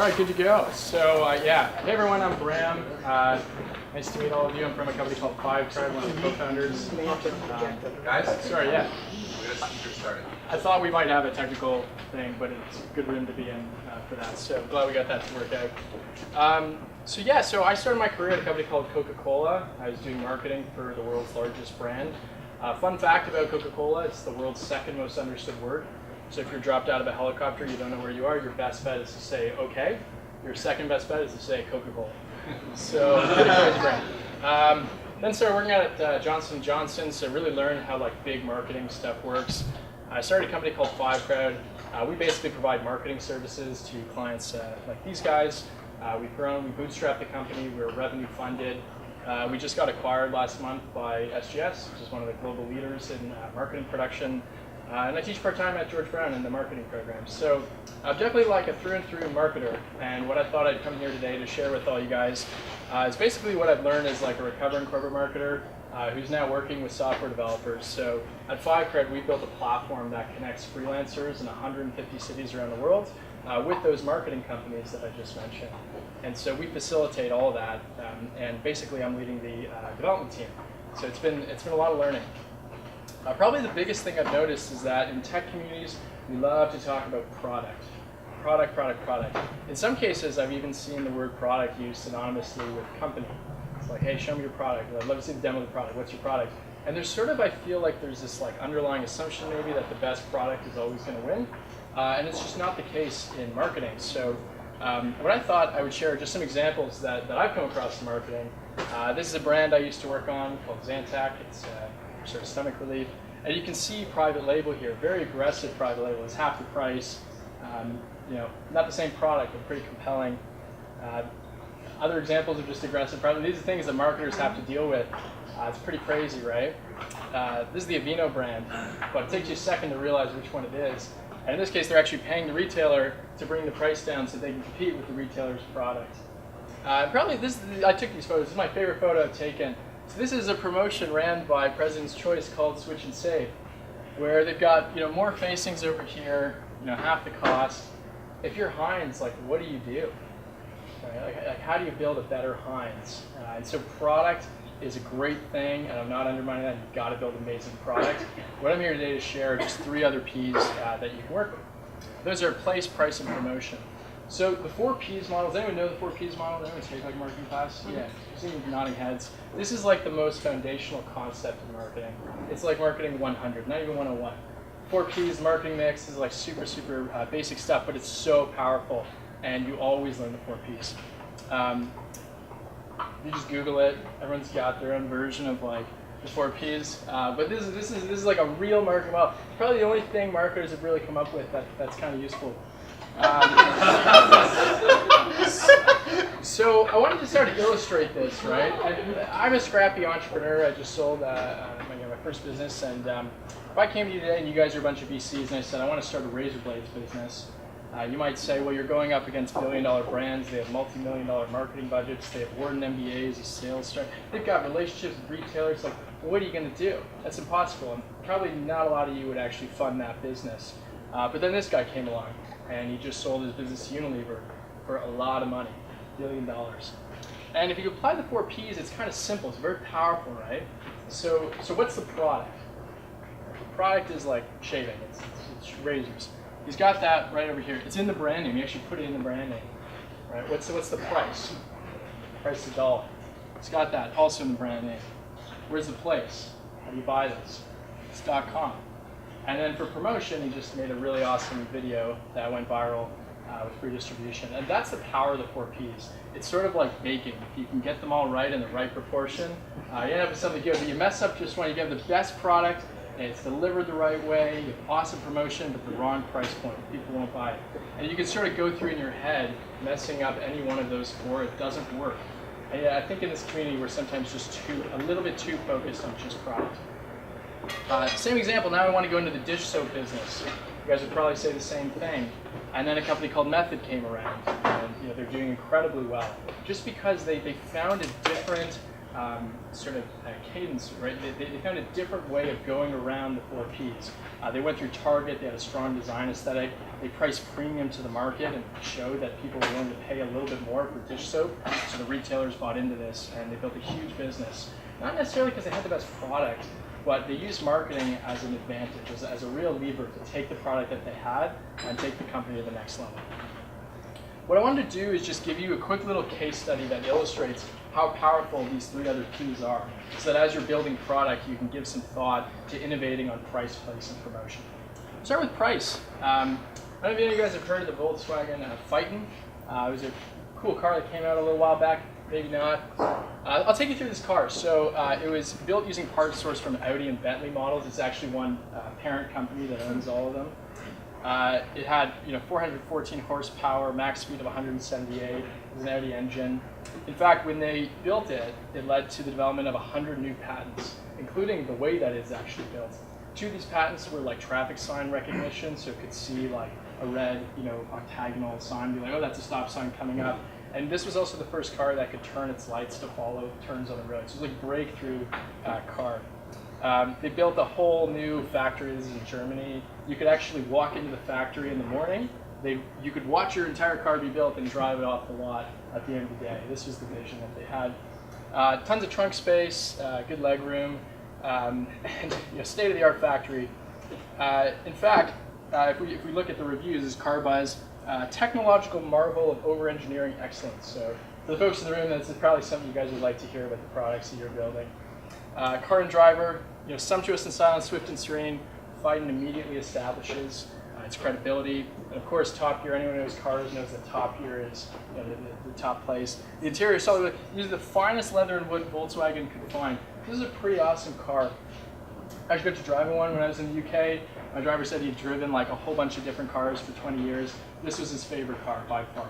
All right, good to go. So yeah, hey everyone, I'm Bram. Nice to meet all of you. I'm from a company called FiveCred, one of the co-founders. Guys? Sorry, yeah. We're going to get started. I thought we might have a technical thing, but it's a good room to be in for that. So glad we got that to work out. So I started my career at a company called Coca-Cola. I was doing marketing for the world's largest brand. Fun fact about Coca-Cola, it's the world's second most understood word. So if you're dropped out of a helicopter, you don't know where you are, your best bet is to say, okay. Your second best bet is to say Coca-Cola. So, pretty crazy brand. Then started working at Johnson & Johnson, so really learned how big marketing stuff works. I started a company called FiveCred. We basically provide marketing services to clients like these guys. We've grown, we bootstrapped the company, we're revenue funded. We just got acquired last month by SGS, which is one of the global leaders in marketing production. And I teach part-time at George Brown in the marketing program. So I'm definitely like a through and through marketer. And what I thought I'd come here today to share with all you guys is basically what I've learned as like a recovering corporate marketer who's now working with software developers. So at FiveCred, we built a platform that connects freelancers in 150 cities around the world with those marketing companies that I just mentioned. And so we facilitate all of that. And basically, I'm leading the development team. So it's been a lot of learning. Probably the biggest thing I've noticed is that in tech communities, we love to talk about product. Product, product, product. In some cases, I've even seen the word product used synonymously with company. It's like, hey, show me your product. I'd love to see the demo of the product. What's your product? And there's sort of, I feel like there's this underlying assumption maybe that the best product is always going to win. And it's just not the case in marketing. So what I thought I would share are just some examples that I've come across in marketing. This is a brand I used to work on called Zantac. It's sort of stomach relief. And you can see private label here, very aggressive private label. It's half the price. Not the same product, but pretty compelling. Other examples of just aggressive private. These are things that marketers have to deal with. It's pretty crazy, right? This is the Aveeno brand, but it takes you a second to realize which one it is. And in this case, they're actually paying the retailer to bring the price down so they can compete with the retailer's product. I took these photos. This is my favorite photo I've taken. So this is a promotion ran by President's Choice called Switch and Save, where they've got more facings over here, half the cost. If you're Heinz, what do you do? Right? How do you build a better Heinz? And so product is a great thing, and I'm not undermining that. You've got to build an amazing product. What I'm here today to share are just 3 other P's that you can work with. Those are place, price, and promotion. So the 4 P's model, does anyone know the 4 P's model? Anyone take marketing class? Yeah, you see nodding heads. This is the most foundational concept in marketing. It's like marketing 100, not even 101. 4 P's marketing mix is super, super basic stuff, but it's so powerful, and you always learn the 4 P's. You just Google it. Everyone's got their own version of the 4 P's. But this is a real marketing model. Probably the only thing marketers have really come up with that's kind of useful. So I wanted to start to illustrate this, right? I'm a scrappy entrepreneur. I just sold my first business, and if I came to you today and you guys are a bunch of VCs and I said I want to start a razor blades business, you might say, well, you're going up against billion-dollar brands. They have multi-million-dollar marketing budgets. They have Wharton MBAs, a sales start. They've got relationships with retailers. What are you going to do? That's impossible, and probably not a lot of you would actually fund that business. But then this guy came along, and he just sold his business to Unilever for a lot of money, $1 billion. And if you apply the 4 P's, it's kind of simple. It's very powerful, right? So what's the product? The product is like shaving. It's razors. He's got that right over here. It's in the brand name. You actually put it in the brand name, right? What's the price? Price is $1. It's got that also in the brand name. Where's the place? How do you buy this? It's .com. And then for promotion, he just made a really awesome video that went viral with free distribution. And that's the power of the 4 P's. It's sort of like baking. If you can get them all right in the right proportion, you end up with something good. But you mess up just when you get the best product, and it's delivered the right way, you have awesome promotion, but the wrong price point. People won't buy it. And you can sort of go through in your head, messing up any one of those 4. It doesn't work. And I think in this community, we're sometimes just a little bit too focused on just product. Same example, now I want to go into the dish soap business. You guys would probably say the same thing. And then a company called Method came around, and they're doing incredibly well. Just because they found a different sort of cadence, right? They found a different way of going around the 4 Ps. They went through Target, they had a strong design aesthetic, they priced premium to the market and showed that people were willing to pay a little bit more for dish soap, so the retailers bought into this and they built a huge business. Not necessarily because they had the best product, but they used marketing as an advantage, as a real lever to take the product that they had and take the company to the next level. What I wanted to do is just give you a quick little case study that illustrates how powerful these 3 other Ps are, so that as you're building product, you can give some thought to innovating on price, place, and promotion. Start with price. I don't know if any of you guys have heard of the Volkswagen Phaeton. It was a cool car that came out a little while back, maybe not. I'll take you through this car. So it was built using parts sourced from Audi and Bentley models. It's actually one parent company that owns all of them. It had 414 horsepower, max speed of 178. It was an Audi engine. In fact, when they built it, it led to the development of 100 new patents, including the way that it's actually built. 2 of these patents were like traffic sign recognition, so it could see like a red, octagonal sign, be like, oh, that's a stop sign coming up. And this was also the first car that could turn its lights to follow turns on the road. So it was like a breakthrough car. They built a whole new factory. This is in Germany. You could actually walk into the factory in the morning. You could watch your entire car be built and drive it off the lot at the end of the day. This was the vision that they had. Tons of trunk space, good leg room, and state-of-the-art factory. In fact, if we look at the reviews, this car buzz, technological marvel of over-engineering excellence. So for the folks in the room, that's probably something you guys would like to hear about the products that you're building. Car and driver, sumptuous and silent, swift and serene. Phaeton immediately establishes its credibility. And of course, Top Gear, anyone who knows cars knows that Top Gear is the top place. The interior is solid. These are the finest leather and wood Volkswagen could find. This is a pretty awesome car. I actually got to drive in one when I was in the UK. My driver said he'd driven like a whole bunch of different cars for 20 years. This was his favorite car by far.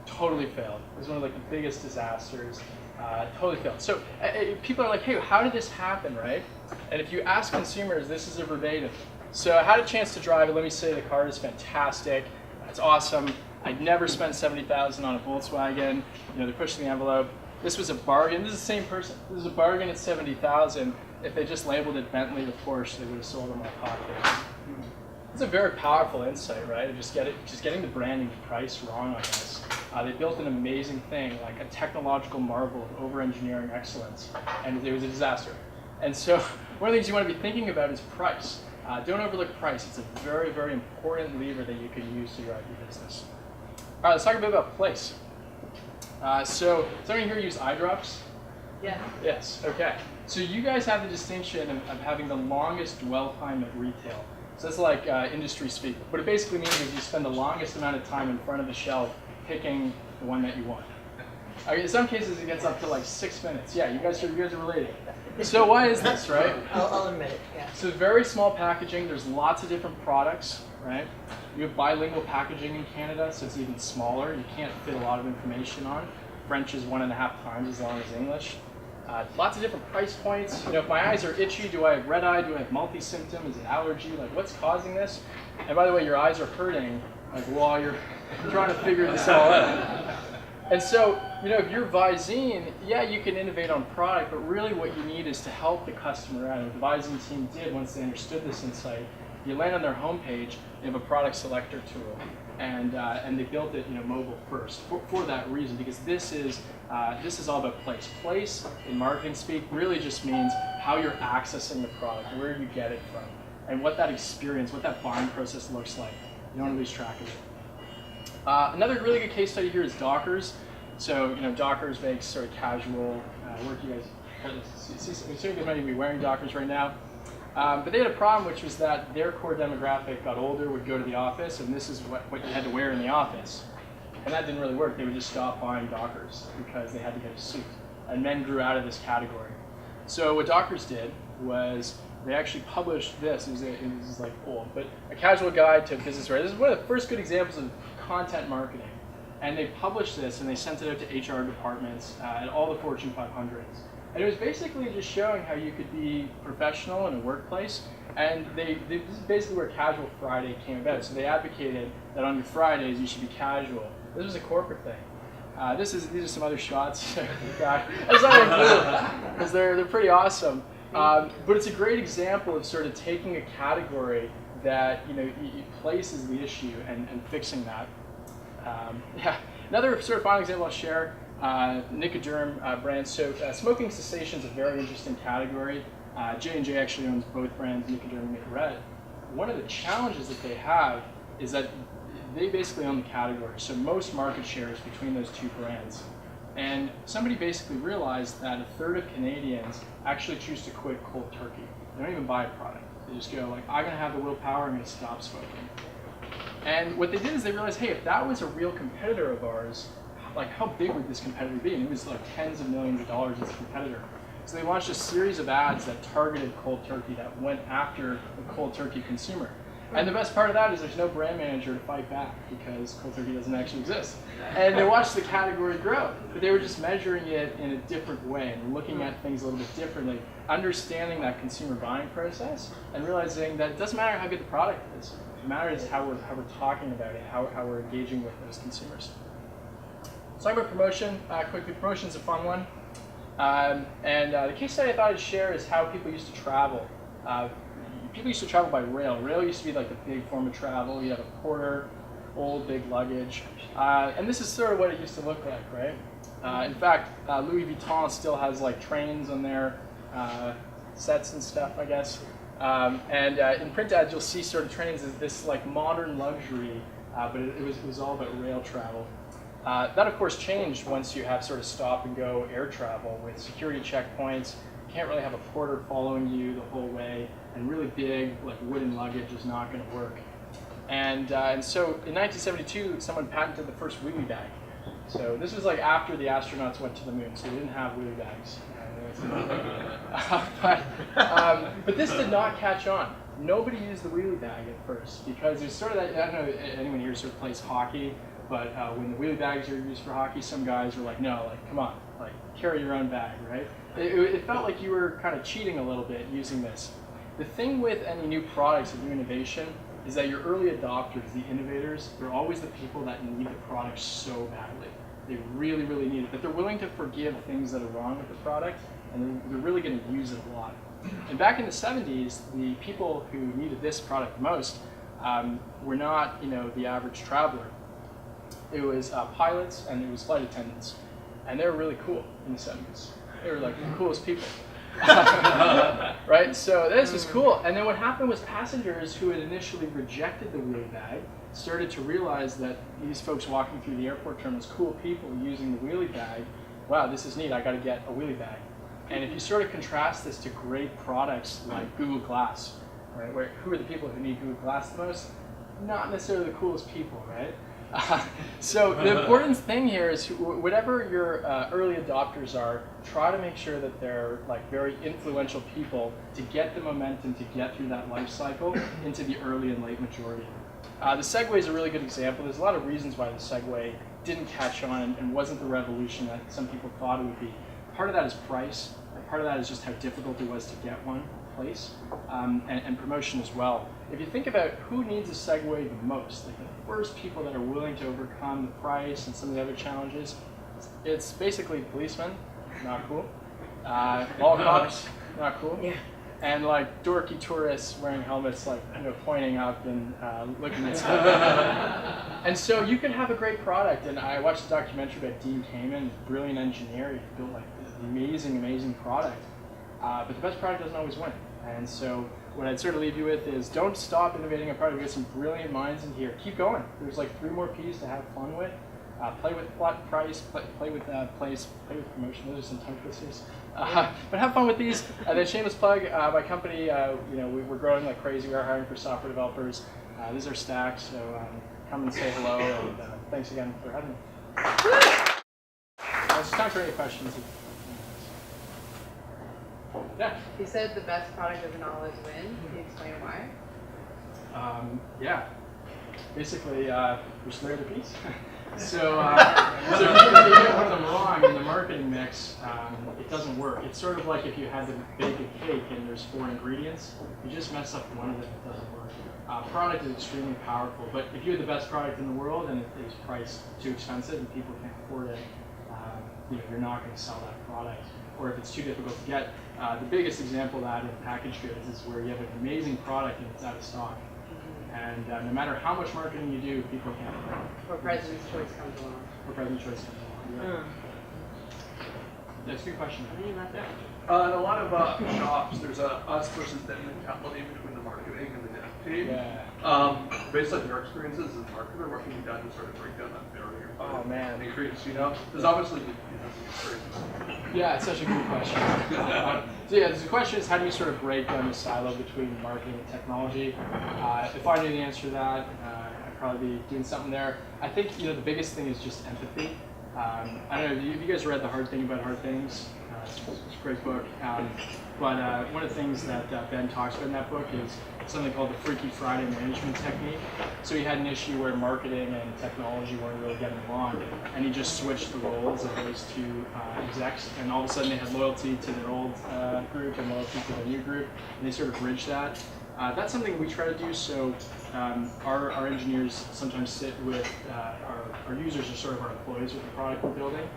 Totally failed. It was one of the biggest disasters. Totally failed. So people are like, hey, how did this happen, right? And if you ask consumers, this is a verbatim. So I had a chance to drive it. Let me say the car is fantastic. It's awesome. I'd never spent $70,000 on a Volkswagen. They're pushing the envelope. This was a bargain. This is the same person. This is a bargain at $70,000. If they just labeled it Bentley or Porsche, they would have sold them like hotcakes. It's a very powerful insight, right? Just getting the branding price wrong on this. They built an amazing thing, like a technological marvel of over-engineering excellence, and it was a disaster. And so one of the things you want to be thinking about is price. Don't overlook price. It's a very, very important lever that you can use to drive your business. All right, let's talk a bit about place. So someone here use eye drops? Yeah. Yes, okay. So you guys have the distinction of having the longest dwell time at retail. So that's like industry speak. What it basically means is you spend the longest amount of time in front of the shelf picking the one that you want. In some cases, it gets up to like 6 minutes. Yeah, you guys are relating. So why is this, right? I'll admit it, yeah. So very small packaging. There's lots of different products, right? You have bilingual packaging in Canada, so it's even smaller. You can't fit a lot of information on. French is 1.5 times as long as English. Lots of different price points. If my eyes are itchy, do I have red eye? Do I have multi-symptom? Is it allergy? Like, what's causing this? And by the way, your eyes are hurting like while you're trying to figure this all out. And so, if you're Visine, yeah, you can innovate on product, but really what you need is to help the customer out. And what the Visine team did once they understood this insight, you land on their homepage, they have a product selector tool, and they built it, mobile first for that reason, because this is all about place. Place in marketing speak really just means how you're accessing the product, where you get it from, and what that experience, what that buying process looks like. You don't want to lose track of it. Another really good case study here is Dockers. So, Dockers makes sort of casual work. You guys, I'm assuming you might be wearing Dockers right now. But they had a problem, which was that their core demographic got older, would go to the office, and this is what you had to wear in the office. And that didn't really work. They would just stop buying Dockers because they had to get a suit. And men grew out of this category. So what Dockers did was they actually published this. It was like old, but a casual guide to business wear. This is one of the first good examples of content marketing. And they published this and they sent it out to HR departments at all the Fortune 500s. And it was basically just showing how you could be professional in a workplace. And this is basically where Casual Friday came about. So they advocated that on your Fridays you should be casual. This was a corporate thing. These are some other shots. I decided to glue because they're pretty awesome. But it's a great example of sort of taking a category that places the issue and fixing that. Yeah. Another sort of final example I'll share. Nicoderm brand. So smoking cessation is a very interesting category. J&J actually owns both brands, Nicoderm and Nicorette. One of the challenges that they have is that they basically own the category. So most market share is between those two brands. And somebody basically realized that a third of Canadians actually choose to quit cold turkey. They don't even buy a product. They just go like, I'm gonna have the willpower, I'm gonna stop smoking. And what they did is they realized, hey, if that was a real competitor of ours, like how big would this competitor be? And it was like tens of millions of dollars as a competitor. So they launched a series of ads that targeted cold turkey, that went after the cold turkey consumer. And the best part of that is there's no brand manager to fight back because cold turkey doesn't actually exist. And they watched the category grow, but they were just measuring it in a different way and looking at things a little bit differently, understanding that consumer buying process and realizing that it doesn't matter how good the product is. It matters how we're talking about it, how we're engaging with those consumers. So talking about promotion, quickly, promotion's a fun one. The case study I thought I'd share is how people used to travel. People used to travel by rail. Rail used to be like the big form of travel. You have a porter, old big luggage. And this is sort of what it used to look like, right? In fact, Louis Vuitton still has like trains on their sets and stuff, I guess. In print ads, you'll see sort of trains as this like modern luxury, but it was all about rail travel. That of course changed once you have sort of stop and go air travel with security checkpoints. You can't really have a porter following you the whole way, and really big like wooden luggage is not going to work. And so in 1972, someone patented the first wheelie bag. So this was like after the astronauts went to the moon, so they didn't have wheelie bags. But this did not catch on. Nobody used the wheelie bag at first because there's sort of that, I don't know if anyone here sort of plays hockey, but when the wheelie bags are used for hockey, some guys were like, no, like come on, like carry your own bag, right? It felt like you were kind of cheating a little bit using this. The thing with any new products and new innovation is that your early adopters, the innovators, they're always the people that need the product so badly. They really, really need it, but they're willing to forgive things that are wrong with the product, and they're really going to use it a lot. And back in the 70s, the people who needed this product the most were not, the average traveler. It was pilots and it was flight attendants, and they were really cool in the 70s. They were like the coolest people. Right? So this was cool. And then what happened was passengers who had initially rejected the wheelie bag started to realize that these folks walking through the airport terminals, cool people using the wheelie bag, wow, this is neat, I got to get a wheelie bag. And if you sort of contrast this to great products like Google Glass, right? Who are the people who need Google Glass the most? Not necessarily the coolest people, right? So the important thing here is whatever your early adopters are, try to make sure that they're like very influential people to get the momentum to get through that life cycle into the early and late majority. The Segway is a really good example. There's a lot of reasons why the Segway didn't catch on and wasn't the revolution that some people thought it would be. Part of that is price, and part of that is just how difficult it was to get one place, and promotion as well. If you think about who needs a Segway the most, like the first people that are willing to overcome the price and some of the other challenges, it's basically policemen, not cool, mall cops, not cool, yeah. And like dorky tourists wearing helmets, like pointing up and looking at stuff. And so you can have a great product, and I watched a documentary about Dean Kamen, brilliant engineer. He built like an amazing, amazing product. But the best product doesn't always win. And so what I'd sort of leave you with is don't stop innovating a product. We've got some brilliant minds in here. Keep going. There's like 3 more P's to have fun with. Play with price, play with place, play with promotion. Those are some tongue twisters. But have fun with these. Then shameless plug, my company, we're growing like crazy. We are hiring for software developers. These are stacks, so come and say hello. And thanks again for having me. It's time for any questions. Yeah. You said the best product doesn't always win. Can you explain why? Yeah. Basically, there's 3 other P's. So if you get one of them wrong in the marketing mix, it doesn't work. It's sort of like if you had to bake a cake and there's 4 ingredients, you just mess up one of them, it doesn't work. Product is extremely powerful, but if you have the best product in the world and it is priced too expensive and people can't afford it, you're not going to sell that product. Or if it's too difficult to get, the biggest example of that in packaged goods is where you have an amazing product and it's out of stock. And no matter how much marketing you do, people can't afford it. Or President's Choice comes along. Or President's Choice comes along. That's a good question. In a lot of shops, there's a us versus them mentality between the marketing and the dev team. Yeah. Based on your experiences as a marketer, what can be done to sort of break down that barrier? Oh man. Increase, there's obviously some experience. Yeah, it's such a good question. So yeah, the question is how do you sort of break down the silo between marketing and technology? If I knew the answer to that, I'd probably be doing something there. I think the biggest thing is just empathy. I don't know, have you guys read The Hard Thing About Hard Things? It's a great book. But one of the things that Ben talks about in that book is something called the Freaky Friday management technique. So he had an issue where marketing and technology weren't really getting along, and he just switched the roles of those 2 execs, and all of a sudden they had loyalty to their old group and loyalty to their new group, and they sort of bridged that. That's something we try to do. So our engineers sometimes sit with our users, are sort of our employees with the product we're building.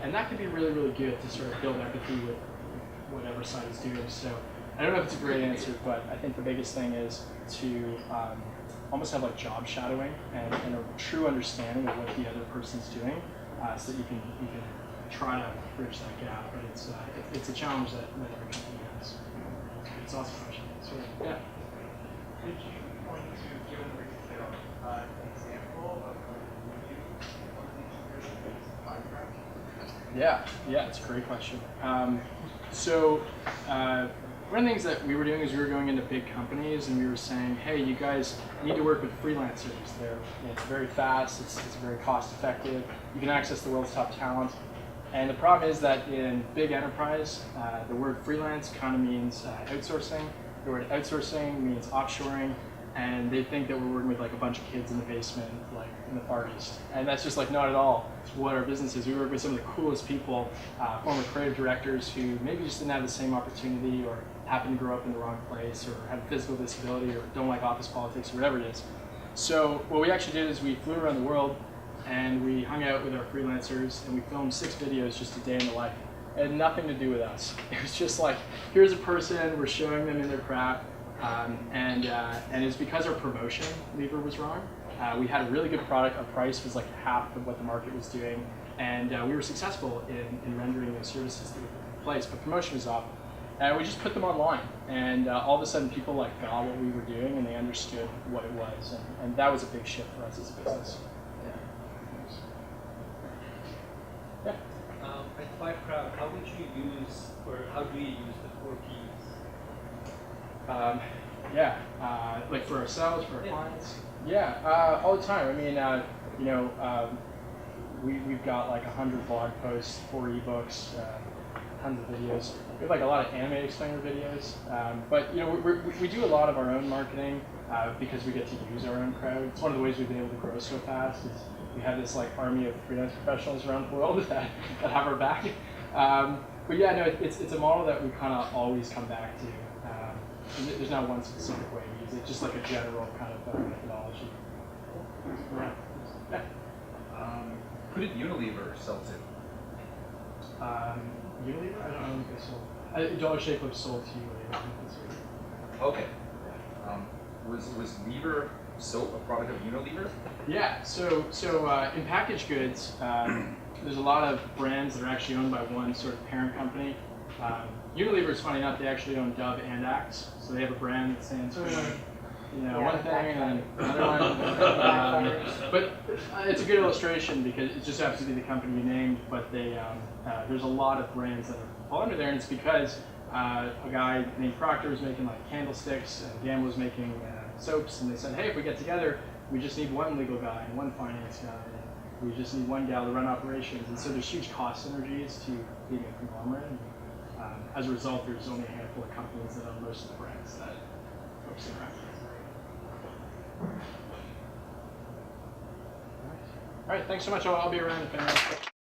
And that can be really, really good to sort of build empathy with whatever side is doing. So I don't know if it's a great answer, but I think the biggest thing is to almost have like job shadowing and a true understanding of what the other person's doing, so that you can try to bridge that gap. But it's a challenge that every company has. It's an awesome question. So yeah. Could you point to give an example of Yeah, it's a great question. One of the things that we were doing is we were going into big companies and we were saying, hey, you guys need to work with freelancers. It's very fast, it's very cost effective, you can access the world's top talent. And the problem is that in big enterprise, the word freelance kind of means outsourcing. The word outsourcing means offshoring. And they think that we're working with like a bunch of kids in the basement, like in the Far East. And that's just like not at all what our business is. We work with some of the coolest people, former creative directors who maybe just didn't have the same opportunity or happened to grow up in the wrong place or have a physical disability or don't like office politics or whatever it is. So what we actually did is we flew around the world and we hung out with our freelancers and we filmed 6 videos just a day in the life. It had nothing to do with us. It was just like, here's a person, we're showing them in their craft. And it's because our promotion lever was wrong. We had a really good product. Our price was like half of what the market was doing, and we were successful in rendering those services that we put in place. But promotion was off, and we just put them online. And all of a sudden, people like got what we were doing, and they understood what it was, and that was a big shift for us as a business. Yeah. At FiveCrowd, how would you use, or how do you use the 4 Ps? Like for ourselves, for our clients. Yeah, all the time. I mean, we've got like 100 blog posts, 4 ebooks, tons of videos. We have like a lot of anime explainer videos. But we do a lot of our own marketing because we get to use our own crowd. It's one of the ways we've been able to grow so fast. Is we have this like army of freelance professionals around the world that have our back. But yeah, no, it's a model that we kind of always come back to. There's not one specific way to use it, just like a general kind of methodology. Yeah. Who did Unilever sell to? Unilever? I don't think they sold. Dollar Shave Club sold to Unilever. Okay. Was Lever soap a product of Unilever? Yeah. So in packaged goods, there's a lot of brands that are actually owned by one sort of parent company. Unilever is funny enough, they actually own Dove and Axe, so they have a brand that stands for one thing and another one. But it's a good illustration because it just happens to be the company you named, but there's a lot of brands that fall under there, and it's because a guy named Proctor was making like candlesticks, and Gamble was making soaps, and they said, hey, if we get together, we just need one legal guy and one finance guy, and we just need one gal to run operations, and so there's huge cost synergies to being a conglomerate. As a result, there's only a handful of companies that own most of the brands that folks interact with. All right, thanks so much. I'll be around if anyone.